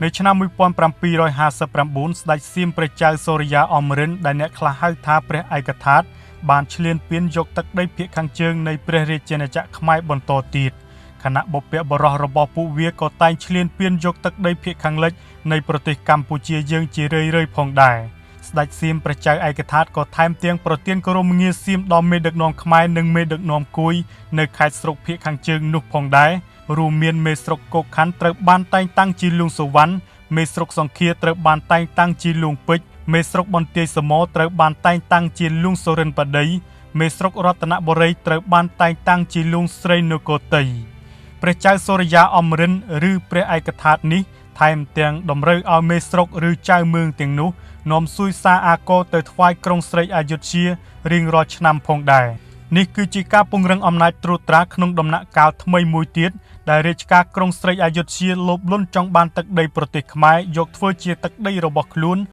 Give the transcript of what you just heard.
នៅឆ្នាំ1759 ស្ដេចសៀមព្រះចៅសូរិយាអម្រិន្ទដែលអ្នកខ្លះហៅថាព្រះឯកថាតបានឈ្លានពានយកទឹកដីភាគខាងជើងនៃព្រះរាជាណាចក្រខ្មែរបន្តទៀតខណៈបុព្វបុរសរបស់ពួកវាក៏តែងឈ្លានពានយកទឹកដីភាគខាងលិចនៃប្រទេសកម្ពុជាយើងជារឿយៗផងដែរស្ដេចសៀមព្រះចៅឯកថាតក៏ថែមទាំងប្រទានគោរមងារសៀមដល់មេដឹកនាំខ្មែរនិងមេដឹកនាំគួយនៅខេត្តស្រុកភាគខាងជើងនោះផងដែររួមមានមេស្រុកគោកខណ្ឌត្រូវបានតែងតាំងជាលួងសុវណ្ណមេស្រុកសង្ឃាត្រូវបានតែងតាំងជាលួងពេជ្រមេស្រុកបន្ទាយសម៉ត្រូវបានតែងតាំងជាលួងសុរិនបតីមេស្រុករតនបុរីត្រូវបានតែងតាំងជាលួងស្រីនគរតីព្រះចៅសូរិយាអម្រិន្ទឬព្រះឯកថាតនេះថែមទាំងតម្រូវឲ្យមេស្រុកឬចៅមើងទាំងនោះនាំសួយសារអាគរទៅថ្វាយក្រុងស្រីអយុធ្យារៀងរាល់ឆ្នាំផងដែរនេះគឺជាការពង្រឹងអំណាចត្រួតត្រាក្នុងដំណាក់កាលថ្មីមួយទៀតដែលរាជការក្រុងស្រីអយុធ្យាលោភលន់ចង់បានទឹកដីប្រទេសខ្មែរយកធ្វើជាទឹកដីរបស់ខ្លួន